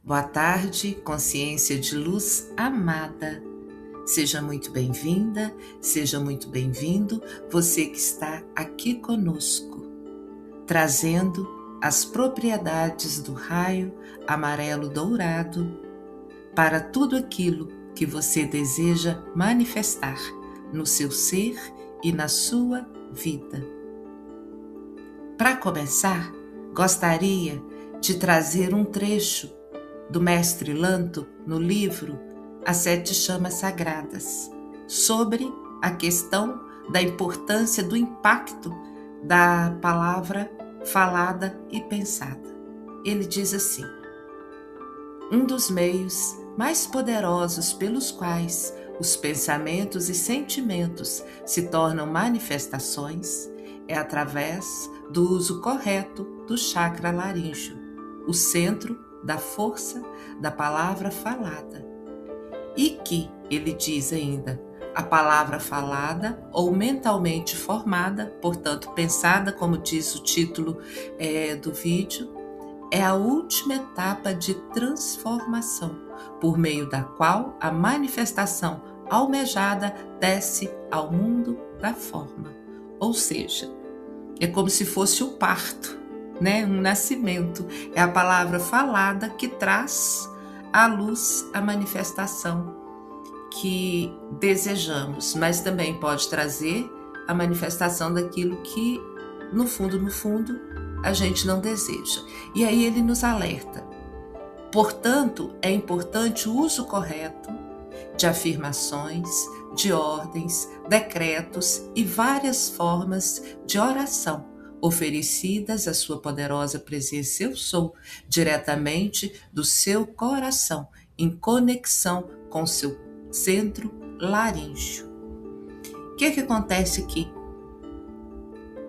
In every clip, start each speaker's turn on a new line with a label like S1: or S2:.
S1: Boa tarde, consciência de luz amada. Seja muito bem-vinda, seja muito bem-vindo, você que está aqui conosco, trazendo as propriedades do raio amarelo dourado para tudo aquilo que você deseja manifestar no seu ser e na sua vida. Para começar, gostaria de trazer um trecho do Mestre Lanto no livro As 7 Chamas Sagradas, sobre a questão da importância do impacto da palavra falada e pensada. Ele diz assim: um dos meios mais poderosos pelos quais os pensamentos e sentimentos se tornam manifestações é através do uso correto do chakra laríngeo, o centro da força da palavra falada. E que, ele diz ainda, a palavra falada ou mentalmente formada, portanto pensada, como diz o título do vídeo, é a última etapa de transformação, por meio da qual a manifestação almejada desce ao mundo da forma. Ou seja, é como se fosse o parto, um nascimento. É a palavra falada que traz à luz a manifestação que desejamos, mas também pode trazer a manifestação daquilo que, no fundo, a gente não deseja. E aí ele nos alerta. Portanto, é importante o uso correto de afirmações, de ordens, decretos e várias formas de oração oferecidas à sua poderosa presença Eu Sou, diretamente do seu coração, em conexão com seu centro laríngeo. O que acontece aqui?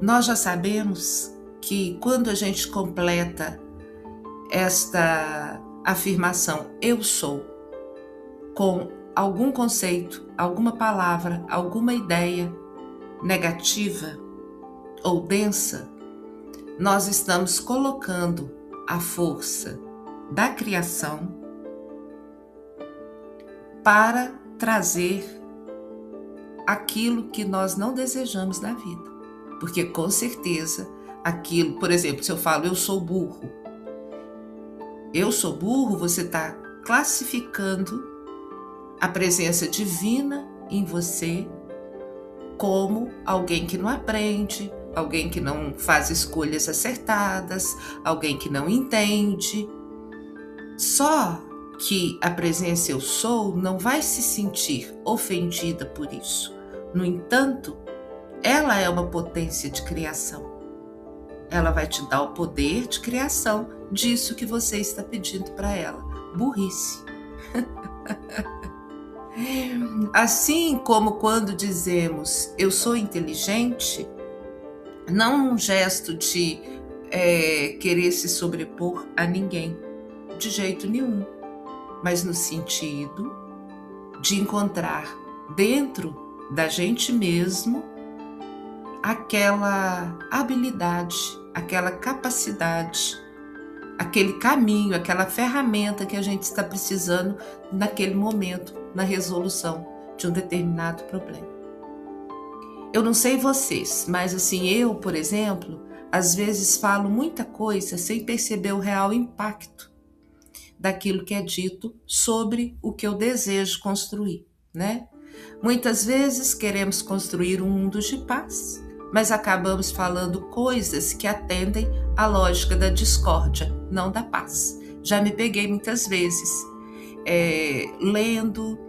S1: Nós já sabemos que quando a gente completa esta afirmação Eu Sou com algum conceito, alguma palavra, alguma ideia negativa ou densa, nós estamos colocando a força da criação para trazer aquilo que nós não desejamos na vida. Porque com certeza aquilo, por exemplo, se eu falo eu sou burro, você está classificando a presença divina em você como alguém que não aprende, alguém que não faz escolhas acertadas, alguém que não entende. Só que a presença Eu Sou não vai se sentir ofendida por isso. No entanto, ela é uma potência de criação. Ela vai te dar o poder de criação disso que você está pedindo para ela. Burrice. Assim como quando dizemos eu sou inteligente, não um gesto de querer se sobrepor a ninguém, de jeito nenhum, mas no sentido de encontrar dentro da gente mesmo aquela habilidade, aquela capacidade, aquele caminho, aquela ferramenta que a gente está precisando naquele momento, na resolução de um determinado problema. Eu não sei vocês, mas assim, eu, por exemplo, às vezes falo muita coisa sem perceber o real impacto daquilo que é dito sobre o que eu desejo construir, né? Muitas vezes queremos construir um mundo de paz, mas acabamos falando coisas que atendem à lógica da discórdia, não da paz. Já me peguei muitas vezes lendo,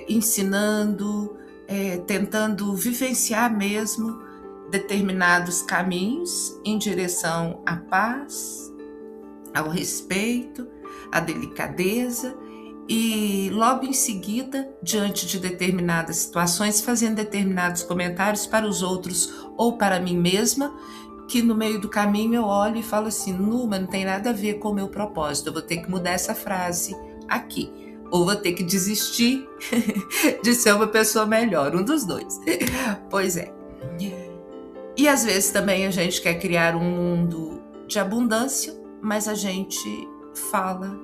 S1: ensinando, tentando vivenciar mesmo determinados caminhos em direção à paz, ao respeito, à delicadeza, e logo em seguida, diante de determinadas situações, fazendo determinados comentários para os outros ou para mim mesma, que no meio do caminho eu olho e falo assim, mas não tem nada a ver com o meu propósito, eu vou ter que mudar essa frase aqui, ou vou ter que desistir de ser uma pessoa melhor, um dos dois. Pois é. E às vezes também a gente quer criar um mundo de abundância, mas a gente fala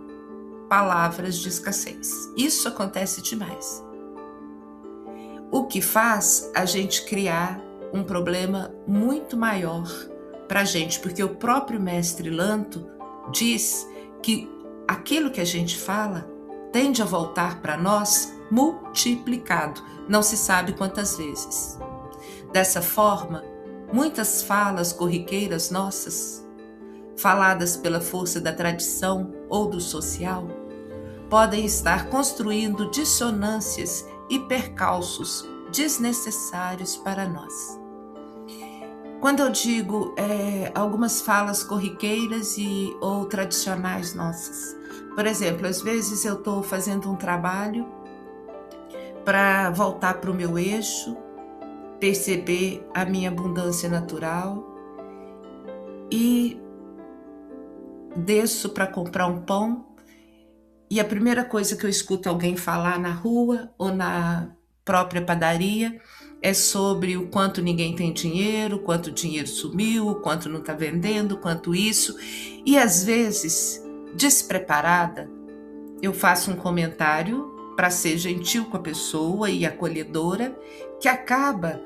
S1: palavras de escassez. Isso acontece demais. O que faz a gente criar um problema muito maior para a gente, porque o próprio mestre Lanto diz que aquilo que a gente fala tende a voltar para nós multiplicado, não se sabe quantas vezes. Dessa forma, muitas falas corriqueiras nossas, faladas pela força da tradição ou do social, podem estar construindo dissonâncias e percalços desnecessários para nós. Quando eu digo algumas falas corriqueiras ou tradicionais nossas, por exemplo, às vezes eu estou fazendo um trabalho para voltar para o meu eixo, perceber a minha abundância natural e desço para comprar um pão e a primeira coisa que eu escuto alguém falar na rua ou na própria padaria é sobre o quanto ninguém tem dinheiro, quanto o dinheiro sumiu, o quanto não está vendendo, quanto isso. E às vezes, despreparada, eu faço um comentário para ser gentil com a pessoa e acolhedora, que acaba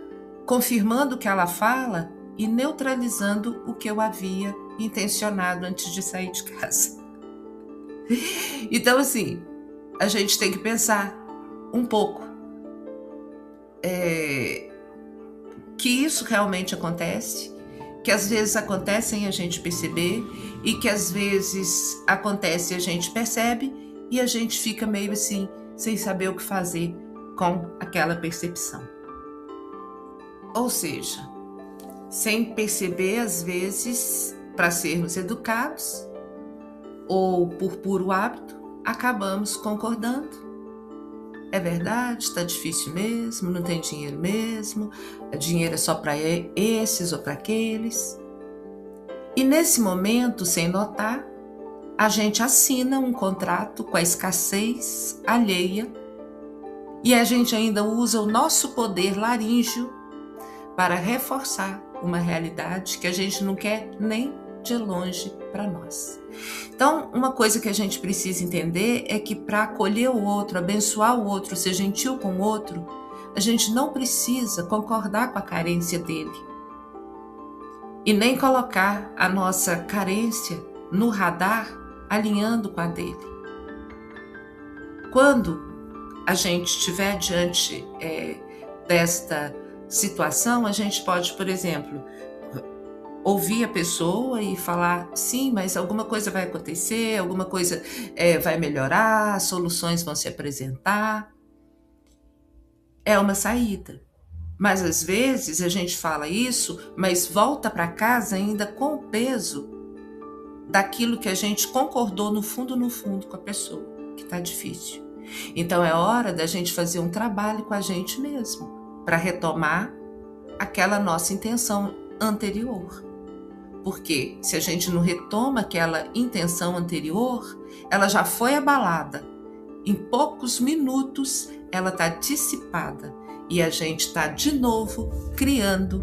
S1: confirmando o que ela fala e neutralizando o que eu havia intencionado antes de sair de casa. Então, assim, a gente tem que pensar um pouco que isso realmente acontece, que às vezes acontece sem a gente perceber e que às vezes acontece e a gente percebe e a gente fica meio assim, sem saber o que fazer com aquela percepção. Ou seja, sem perceber às vezes, para sermos educados ou por puro hábito, acabamos concordando. É verdade, está difícil mesmo, não tem dinheiro mesmo, dinheiro é só para esses ou para aqueles. E nesse momento, sem notar, a gente assina um contrato com a escassez alheia e a gente ainda usa o nosso poder laríngeo para reforçar uma realidade que a gente não quer nem de longe para nós. Então, uma coisa que a gente precisa entender é que para acolher o outro, abençoar o outro, ser gentil com o outro, a gente não precisa concordar com a carência dele e nem colocar a nossa carência no radar alinhando com a dele. Quando a gente estiver diante desta situação, a gente pode, por exemplo, ouvir a pessoa e falar, sim, mas alguma coisa vai acontecer, alguma coisa vai melhorar, soluções vão se apresentar. É uma saída. Mas às vezes a gente fala isso, mas volta para casa ainda com o peso daquilo que a gente concordou no fundo com a pessoa, que está difícil. Então é hora da gente fazer um trabalho com a gente mesmo, para retomar aquela nossa intenção anterior. Porque se a gente não retoma aquela intenção anterior, ela já foi abalada. Em poucos minutos, ela está dissipada e a gente está de novo criando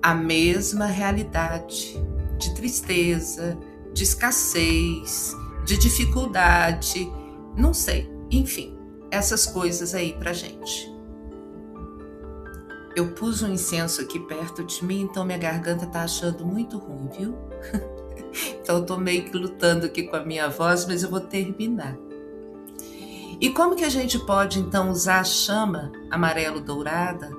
S1: a mesma realidade de tristeza, de escassez, de dificuldade, não sei, enfim, essas coisas aí pra gente. Eu pus um incenso aqui perto de mim, então minha garganta tá achando muito ruim, viu? Então eu tô meio que lutando aqui com a minha voz, mas eu vou terminar. E como que a gente pode então usar a chama amarelo-dourada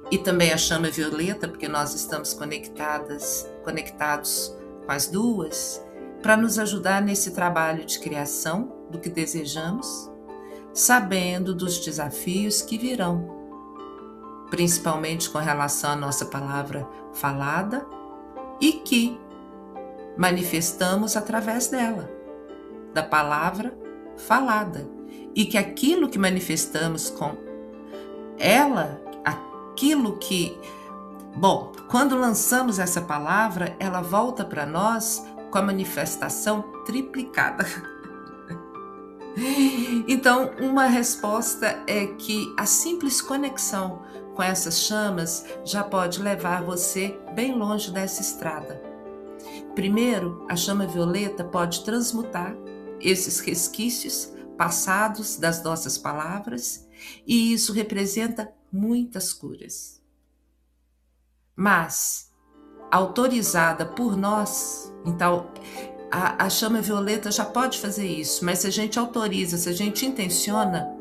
S1: e também a chama violeta, porque nós estamos conectados com as duas, para nos ajudar nesse trabalho de criação do que desejamos, sabendo dos desafios que virão, principalmente com relação à nossa palavra falada e que manifestamos através dela, da palavra falada, e que aquilo que manifestamos com ela, aquilo que, quando lançamos essa palavra, ela volta para nós com a manifestação triplicada. Então, uma resposta é que a simples conexão com essas chamas já pode levar você bem longe dessa estrada. Primeiro, a chama violeta pode transmutar esses resquícios passados das nossas palavras, e isso representa muitas curas. Mas, autorizada por nós, então, a chama violeta já pode fazer isso, mas se a gente autoriza, se a gente intenciona,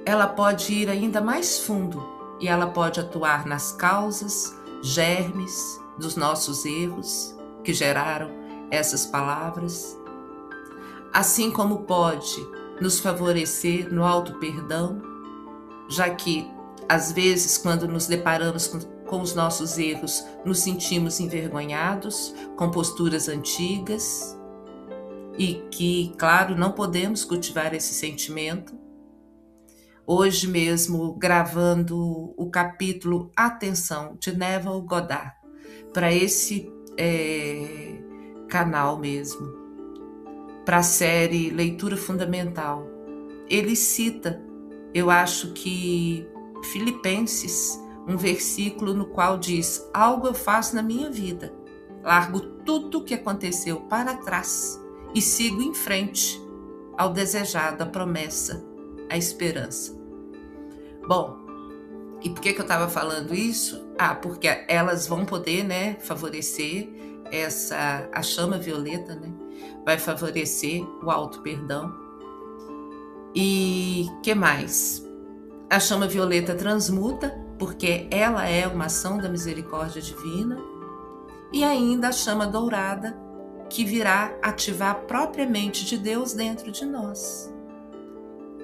S1: ela pode ir ainda mais fundo e ela pode atuar nas causas, germes dos nossos erros que geraram essas palavras, assim como pode nos favorecer no auto-perdão, já que, às vezes, quando nos deparamos com os nossos erros, nos sentimos envergonhados, com posturas antigas, e que, claro, não podemos cultivar esse sentimento. Hoje mesmo, gravando o capítulo Atenção, de Neville Goddard, para esse canal mesmo, para a série Leitura Fundamental. Ele cita, eu acho que Filipenses, um versículo no qual diz: algo eu faço na minha vida, largo tudo o que aconteceu para trás e sigo em frente ao desejado, à promessa, à esperança. Bom, e por que eu estava falando isso? Porque elas vão poder, favorecer a chama violeta, vai favorecer o auto-perdão. E que mais? A chama violeta transmuta, porque ela é uma ação da misericórdia divina. E ainda a chama dourada, que virá ativar propriamente de Deus dentro de nós.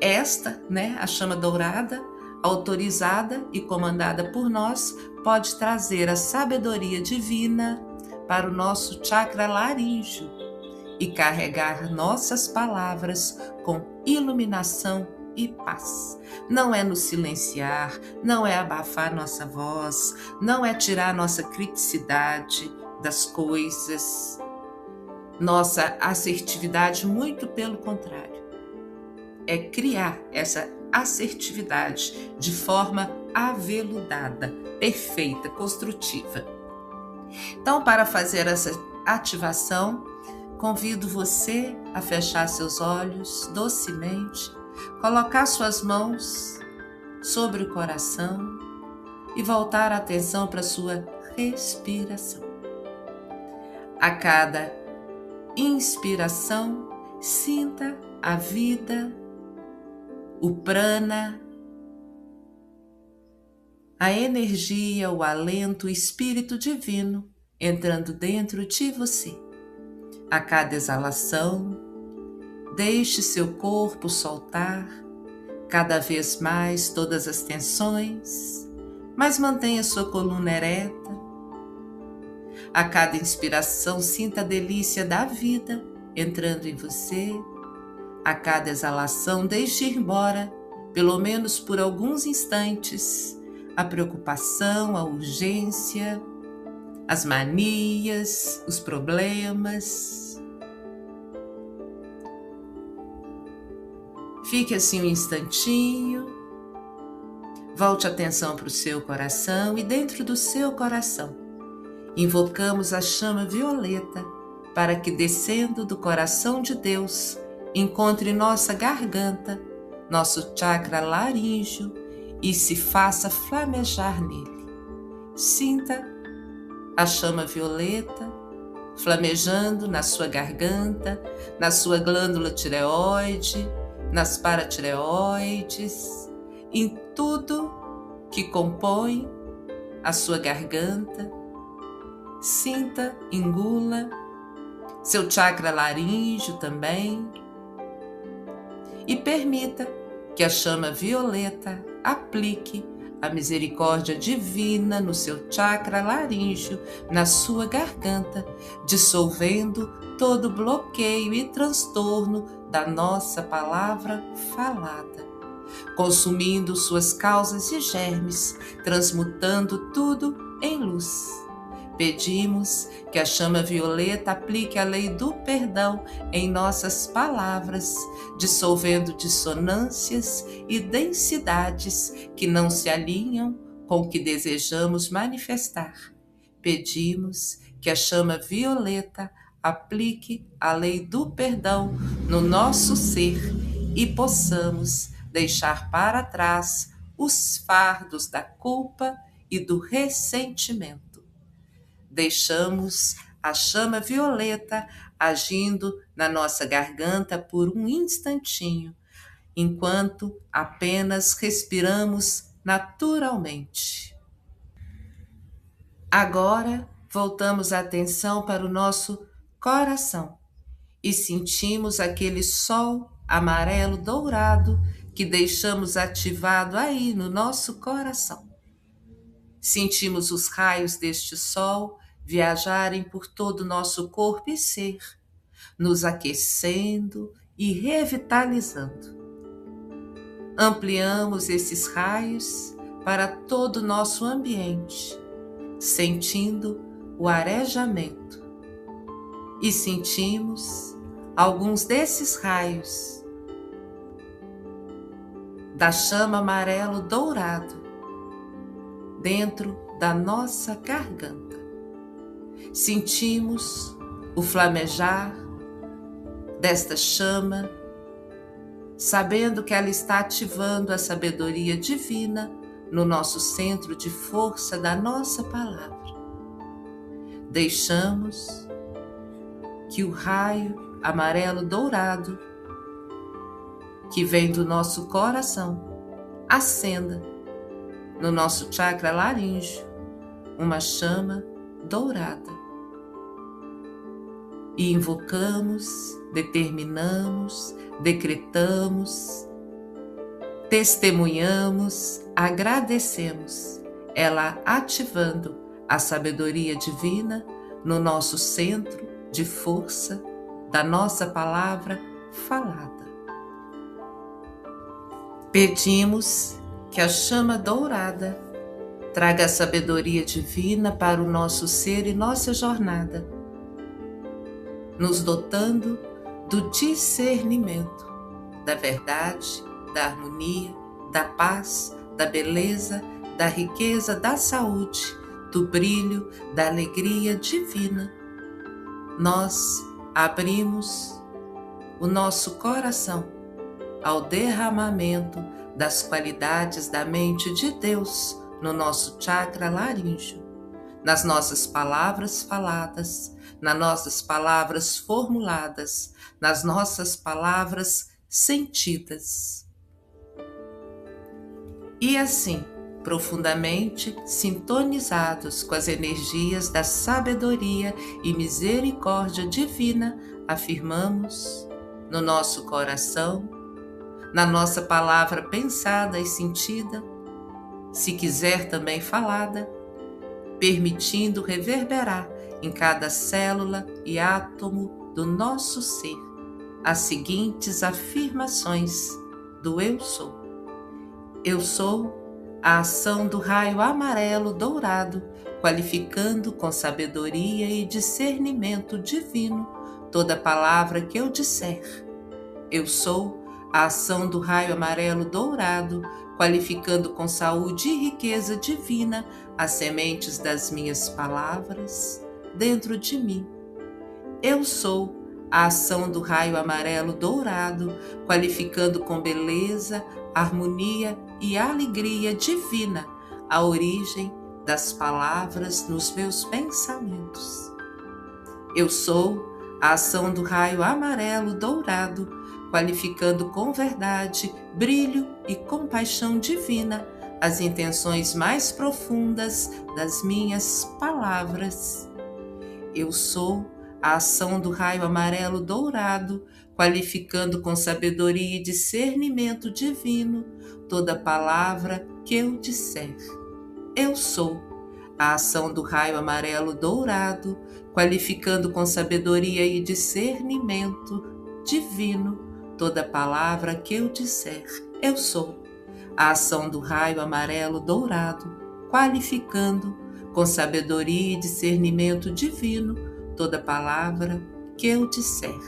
S1: Esta, a chama dourada, autorizada e comandada por nós, pode trazer a sabedoria divina para o nosso chakra laríngeo e carregar nossas palavras com iluminação e paz. Não é nos silenciar, não é abafar nossa voz, não é tirar nossa criticidade das coisas, nossa assertividade, muito pelo contrário. É criar essa assertividade de forma aveludada, perfeita, construtiva. Então, para fazer essa ativação, convido você a fechar seus olhos docemente, colocar suas mãos sobre o coração e voltar a atenção para a sua respiração. A cada inspiração, sinta a vida, o prana, a energia, o alento, o espírito divino entrando dentro de você. A cada exalação, deixe seu corpo soltar cada vez mais todas as tensões, mas mantenha sua coluna ereta. A cada inspiração, sinta a delícia da vida entrando em você. A cada exalação, deixe ir embora, pelo menos por alguns instantes, a preocupação, a urgência, as manias, os problemas. Fique assim um instantinho, volte a atenção para o seu coração e dentro do seu coração, invocamos a chama violeta para que, descendo do coração de Deus, encontre nossa garganta, nosso chakra laríngeo e se faça flamejar nele. Sinta a chama violeta flamejando na sua garganta, na sua glândula tireoide, nas paratireoides, em tudo que compõe a sua garganta. Sinta, engula seu chakra laríngeo também e permita que a chama violeta aplique a misericórdia divina no seu chakra laríngeo, na sua garganta, dissolvendo todo bloqueio e transtorno da nossa palavra falada, consumindo suas causas e germes, transmutando tudo em luz. Pedimos que a chama violeta aplique a lei do perdão em nossas palavras, dissolvendo dissonâncias e densidades que não se alinham com o que desejamos manifestar. Pedimos que a chama violeta aplique a lei do perdão no nosso ser e possamos deixar para trás os fardos da culpa e do ressentimento. Deixamos a chama violeta agindo na nossa garganta por um instantinho, enquanto apenas respiramos naturalmente. Agora, voltamos a atenção para o nosso coração e sentimos aquele sol amarelo dourado que deixamos ativado aí no nosso coração. Sentimos os raios deste sol viajarem por todo o nosso corpo e ser, nos aquecendo e revitalizando. Ampliamos esses raios para todo o nosso ambiente, sentindo o arejamento. E sentimos alguns desses raios da chama amarelo dourado dentro da nossa garganta. Sentimos o flamejar desta chama, sabendo que ela está ativando a sabedoria divina no nosso centro de força da nossa palavra. Deixamos que o raio amarelo dourado que vem do nosso coração acenda no nosso chakra laríngeo uma chama dourada. E invocamos, determinamos, decretamos, testemunhamos, agradecemos, ela ativando a sabedoria divina no nosso centro de força da nossa palavra falada. Pedimos que a chama dourada traga a sabedoria divina para o nosso ser e nossa jornada, nos dotando do discernimento, da verdade, da harmonia, da paz, da beleza, da riqueza, da saúde, do brilho, da alegria divina. Nós abrimos o nosso coração ao derramamento das qualidades da mente de Deus no nosso chakra laríngeo, nas nossas palavras faladas, nas nossas palavras formuladas, nas nossas palavras sentidas. E assim, profundamente sintonizados com as energias da sabedoria e misericórdia divina, afirmamos no nosso coração, na nossa palavra pensada e sentida, se quiser também falada, permitindo reverberar em cada célula e átomo do nosso ser as seguintes afirmações do Eu Sou. Eu sou a ação do raio amarelo dourado, qualificando com sabedoria e discernimento divino toda palavra que eu disser. Eu sou a ação do raio amarelo dourado, qualificando com saúde e riqueza divina as sementes das minhas palavras dentro de mim. Eu sou a ação do raio amarelo dourado, qualificando com beleza, harmonia e alegria divina a origem das palavras nos meus pensamentos. Eu sou a ação do raio amarelo dourado, qualificando com verdade, brilho e compaixão divina as intenções mais profundas das minhas palavras. Eu sou a ação do raio amarelo dourado, qualificando com sabedoria e discernimento divino toda palavra que eu disser. Eu sou a ação do raio amarelo dourado, qualificando com sabedoria e discernimento divino toda palavra que eu disser. Eu sou a ação do raio amarelo dourado, qualificando com sabedoria e discernimento divino toda palavra que eu disser.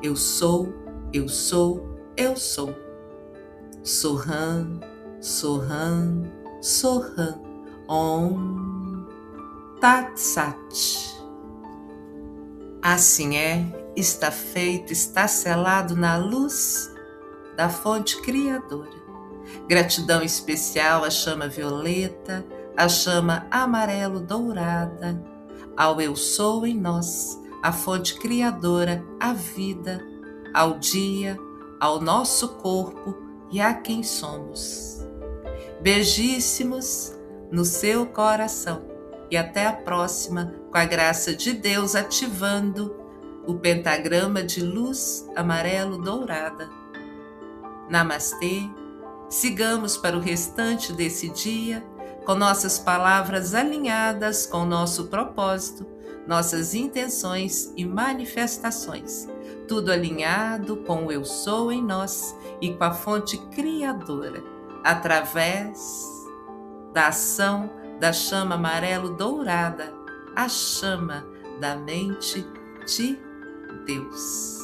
S1: Eu sou, eu sou, eu sou. Soham, Soham, Soham. Om Tat Sat. Assim é, está feito, está selado na luz da fonte criadora. Gratidão especial à chama violeta, à chama amarelo-dourada, ao Eu Sou em nós, à fonte criadora, à vida, ao dia, ao nosso corpo e a quem somos. Beijíssimos no seu coração e até a próxima, com a graça de Deus ativando o pentagrama de luz amarelo-dourada. Namastê. Sigamos para o restante desse dia com nossas palavras alinhadas com nosso propósito, nossas intenções e manifestações. Tudo alinhado com o Eu Sou em nós e com a fonte criadora, através da ação da chama amarelo-dourada, a chama da mente de Deus.